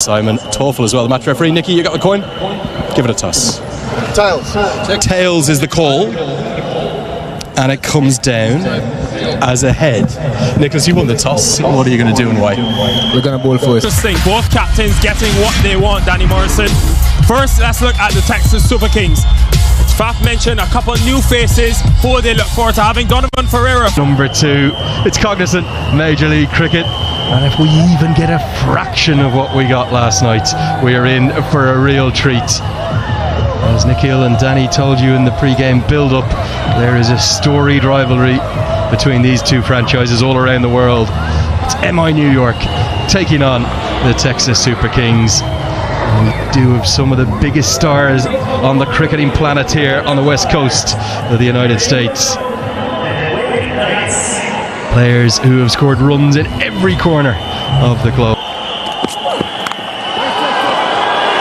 Simon, TOEFL as well, the match referee. Nicky, you got the coin? Give it a toss. Tails. Tails is the call, and it comes down as a head. Nicholas, you won the toss. What are you going to do and why? We're going to ball for it. Interesting. Both captains getting what they want, Danny Morrison. First, let's look at the Texas Super Kings. Faf mentioned a couple of new faces who they look forward to having. Donovan Ferreira. Number 2, it's Cognizant Major League Cricket. And if we even get a fraction of what we got last night, we are in for a real treat. As Nikhil and Danny told you in the pre-game build-up, there is a storied rivalry between these two franchises all around the world. It's MI New York taking on the Texas Super Kings. And we do have some of the biggest stars on the cricketing planet here on the west coast of the United States. Players who have scored runs in every corner of the globe.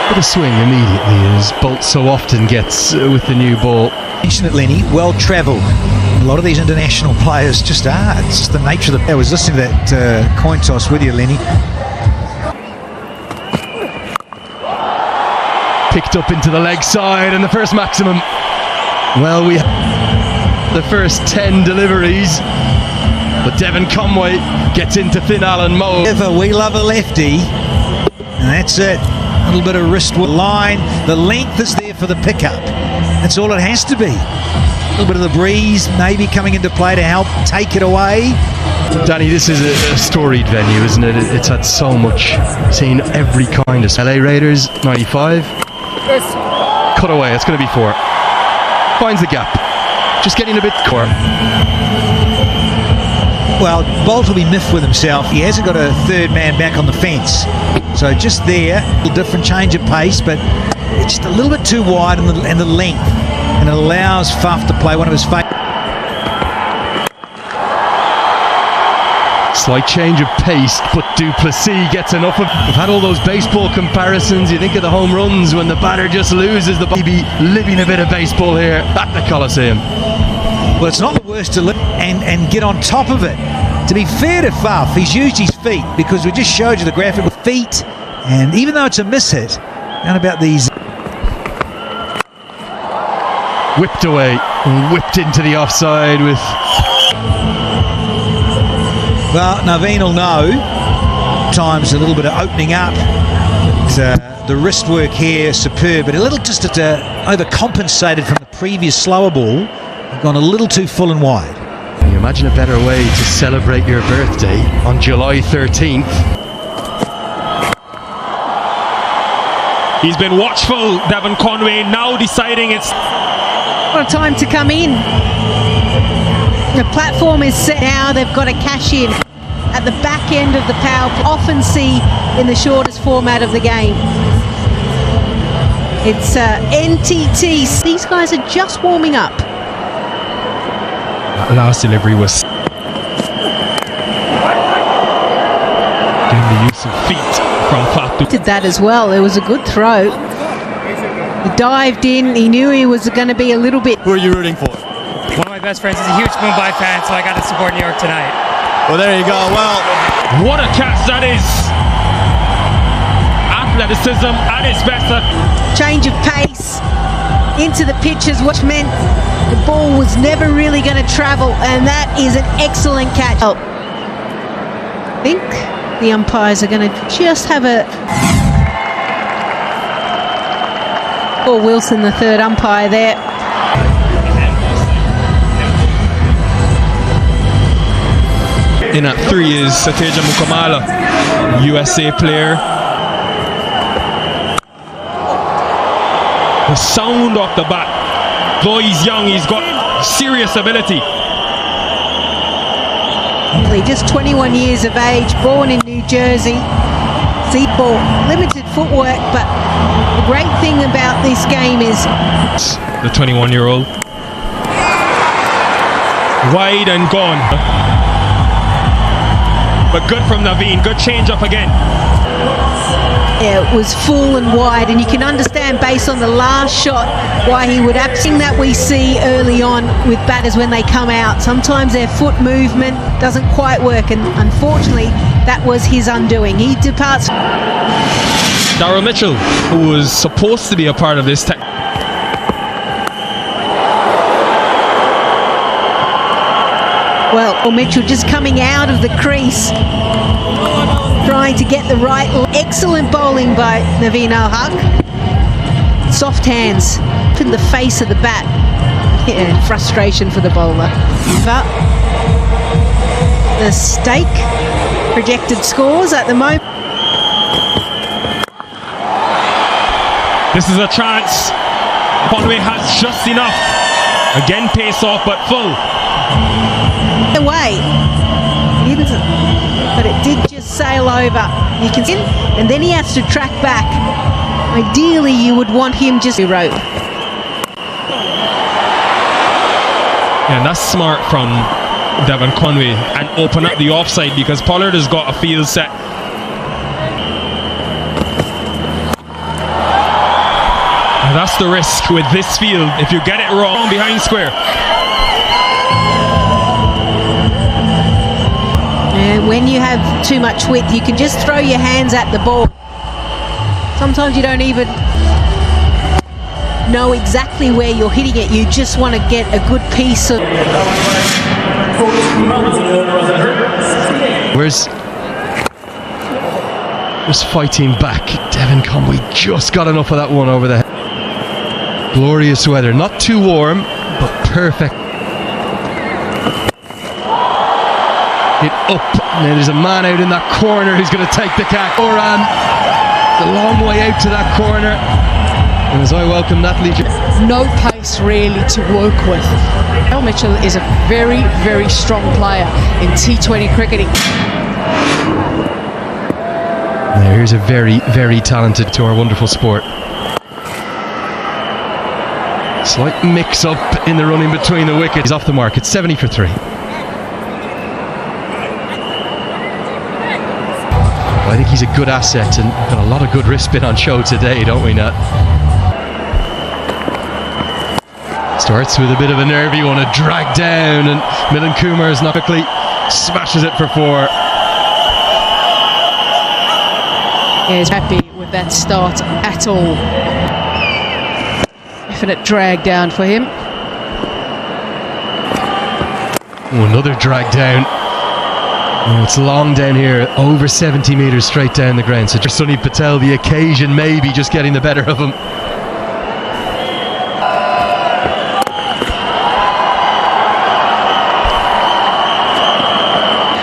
With a swing immediately, as Bolt so often gets with the new ball. Mentioned it, Lenny, well travelled. A lot of these international players just are. It's just the nature of the... I was listening to that coin toss with you, Lenny. Picked up into the leg side, and the first maximum. Well, we have the first 10 deliveries. But Devon Conway gets into Thin Allen mode. We love a lefty, and that's it. A little bit of wrist line. The length is there for the pickup. That's all it has to be. A little bit of the breeze maybe coming into play to help take it away. Danny, this is a storied venue, isn't it? It's had so much, seen every kind of... LA Raiders, 95. Cut away, it's going to be 4. Finds the gap. Just getting a bit core. Well, Bolt will be miffed with himself. He hasn't got a third man back on the fence. So just there, a different change of pace, but it's just a little bit too wide and the length. And it allows Faf to play one of his favourite. Slight change of pace, but Duplessis gets enough of... We've had all those baseball comparisons. You think of the home runs when the batter just loses the ball. Maybe living a bit of baseball here at the Coliseum. Well, it's not the worst to live and get on top of it. To be fair to Faf, he's used his feet, because we just showed you the graphic with feet, and even though it's a mishit, how about these? Whipped away, whipped into the offside with... Well, Naveen will know. Times a little bit of opening up. But, the wrist work here is superb, but a little just overcompensated from the previous slower ball. Gone a little too full and wide. Can you imagine a better way to celebrate your birthday on July 13th? He's been watchful, Devon Conway, now deciding it's... What a time to come in. The platform is set now, they've got to cash in at the back end of the power. Often see in the shortest format of the game. It's NTT. These guys are just warming up. That last delivery was doing the use of feet from Faf. Did that as well. It was a good throw. He dived in. He knew he was going to be a little bit. Who are you rooting for? One of my best friends is a huge Mumbai fan, so I got to support New York tonight. Well, there you go. Well, what a catch that is! Athleticism at its best. Change of pace into the pitches, which meant the ball was never really going to travel, and that is an excellent catch. I think the umpires are going to just have a... Paul Wilson, the third umpire there. In at 3 is Sateja Mukamala, USA player. The sound off the bat. Though he's young, he's got serious ability. Just 21 years of age, born in New Jersey. Ball, limited footwork, but the great thing about this game is the 21-year-old. Wide and gone. But good from Naveen, good change up again. Yeah, it was full and wide, and you can understand based on the last shot why he would have seen that we see early on with batters when they come out. Sometimes their foot movement doesn't quite work, and unfortunately that was his undoing. He departs. Darryl Mitchell, who was supposed to be a part of this tech. Well, Mitchell just coming out of the crease, trying to get the right. Excellent bowling by Naveen Al-Haq. Soft hands in the face of the bat. Yeah, frustration for the bowler. But the stake projected scores at the moment. This is a chance. Conway has just enough. Again, pace off, but full. Away, but it did just sail over. You can see, and then he has to track back. Ideally, you would want him just to rope. And that's smart from Devon Conway, and open up the offside because Pollard has got a field set. And that's the risk with this field. If you get it wrong behind square. And when you have too much width, you can just throw your hands at the ball. Sometimes you don't even know exactly where you're hitting it. You just want to get a good piece of... Where's fighting back? Devon Conway just got enough of that one over the head. Glorious weather, not too warm, but perfect. It up, and there's a man out in that corner who's going to take the catch. Oran, the long way out to that corner. And as I welcome Natalie, no pace really to work with. Darryl Mitchell is a very, very strong player in T20 cricketing. Now here's a very, very talented to our wonderful sport. Slight mix up in the running between the wickets. He's off the mark. It's 70 for 3. I think he's a good asset and got a lot of good wrist spin on show today, don't we, Nat? Starts with a bit of a nervy one, a drag down, and Milan Kumar is not quickly smashes it for 4. Is happy with that start at all. Definite drag down for him. Oh, another drag down. Oh, it's long down here, over 70 metres straight down the ground. So just Sunny Patel, the occasion maybe just getting the better of him.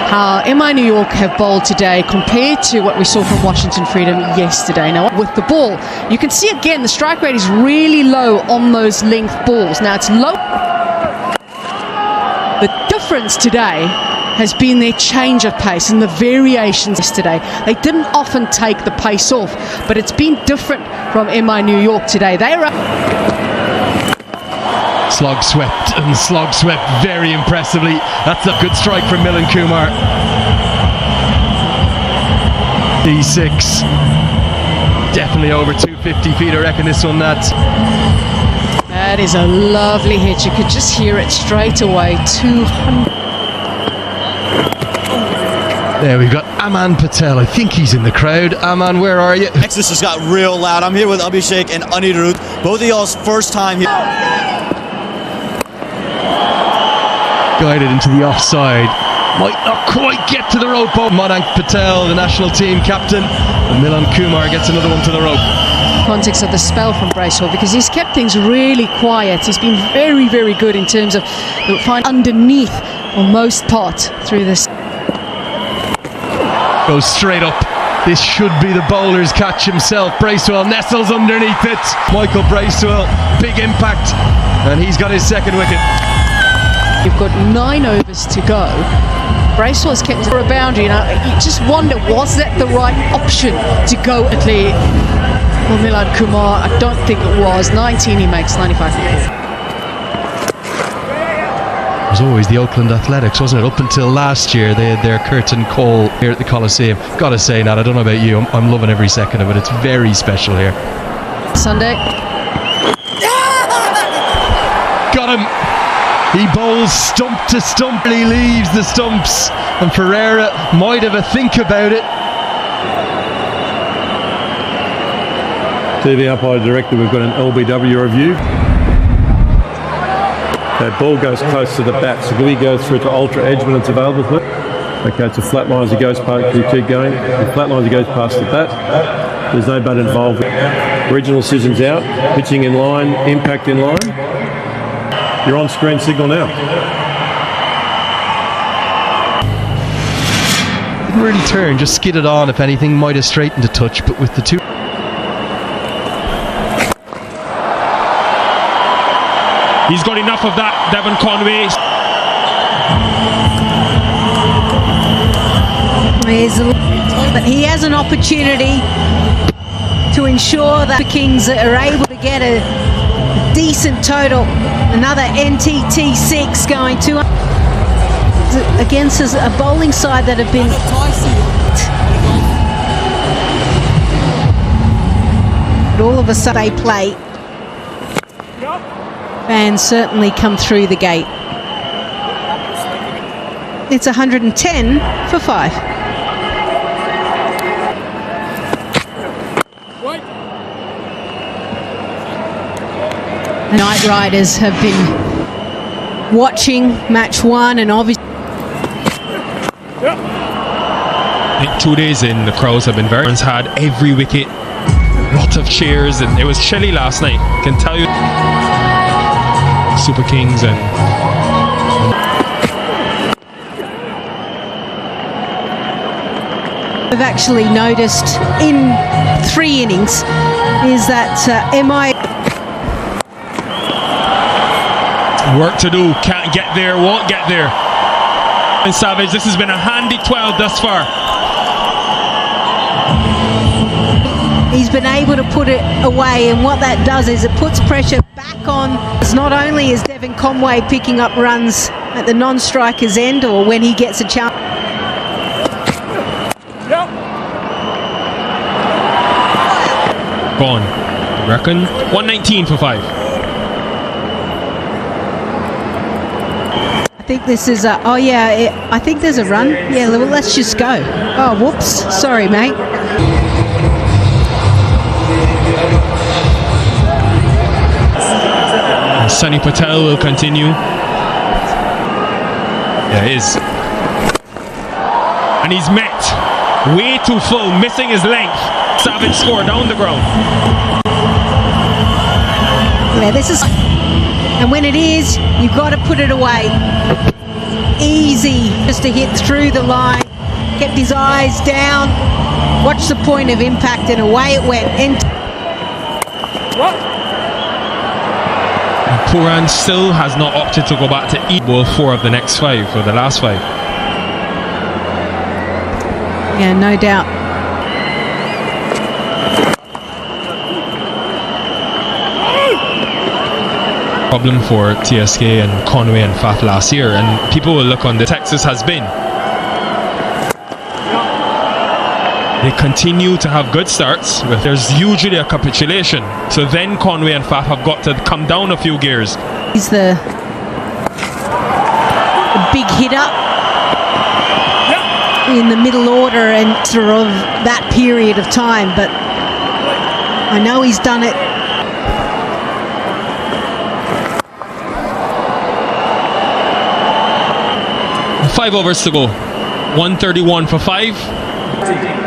How MI New York have bowled today compared to what we saw from Washington Freedom yesterday. Now with the ball, you can see again the strike rate is really low on those length balls. Now it's low. The difference today has been their change of pace and the variations yesterday. They didn't often take the pace off, but it's been different from MI New York today. They are slog swept and slog swept very impressively. That's a good strike from Milan Kumar. D6. Definitely over 250 feet, I reckon this one, Nat. That is a lovely hit. You could just hear it straight away. 200. There we've got Aman Patel. I think he's in the crowd. Aman, where are you? Texas just got real loud. I'm here with Abhishek and Anirudh. Both of y'all's first time here. Guided into the offside. Might not quite get to the rope. Madank Patel, the national team captain. And Milan Kumar gets another one to the rope. Context of the spell from Bracewell, because he's kept things really quiet. He's been very, very good in terms of the find underneath for most part through this. Goes straight up. This should be the bowler's catch himself. Bracewell nestles underneath it. Michael Bracewell, big impact, and he's got his second wicket. You've got 9 overs to go. Bracewell's kept for a boundary. You just wonder, was that the right option to go at the Milan Kumar? I don't think it was. 19 he makes, 95 for 4. It was always the Oakland Athletics, wasn't it? Up until last year, they had their curtain call here at the Coliseum. Gotta say, Nat, I don't know about you, I'm loving every second of it. It's very special here. Sunday. Got him! He bowls stump to stump, and he leaves the stumps. And Ferreira might have a think about it. TV umpire director, we've got an LBW review. Okay, ball goes close to the bat, so do we go through to ultra edge when it's available, please? Okay, it's a flat line as he goes past, keep going. The flat line as he goes past the bat. There's no bat involved. Regional decisions out, pitching in line, impact in line. You're on screen signal now. Didn't really turn, just skidded on, if anything, might have straightened a touch, but with the two. He's got enough of that, Devon Conway. But he has an opportunity to ensure that the Kings are able to get a decent total. Another NTT 6 going to against a bowling side that have been all of a sudden they play. Fans certainly come through the gate. It's 110 for 5. The Night Riders have been watching match 1 and obviously 2 days in, the crowds have been very had every wicket, lot of cheers, and it was chilly last night, I can tell you. Super Kings and I've actually noticed in 3 innings is that MI work to do, can't get there, won't get there. And Savage, this has been a handy 12 thus far. He's been able to put it away, and what that does is it puts pressure back on. It's not only is Devon Conway picking up runs at the non-striker's end or when he gets a chance. Gone. I reckon 119 for 5. I think this is a, oh yeah, I think there's a run. Yeah, well, let's just go. Oh, whoops. Sorry, mate. Sunny Patel will continue. Yeah, it is. And he's met. Way too full, missing his length. Savage score down the ground. Yeah, this is, and when it is, you've got to put it away. Easy, just to hit through the line. Kept his eyes down. Watch the point of impact, and away it went. Puran still has not opted to go back to equal 4 of the next 5, or the last 5. Yeah, no doubt. Problem for TSK and Conway and Faf last year, and people will look on the Texas has been. They continue to have good starts, but there's usually a capitulation. So then Conway and Faf have got to come down a few gears. He's the big hitter in the middle order and sort of that period of time, but I know he's done it. Five overs to go. 131 for 5.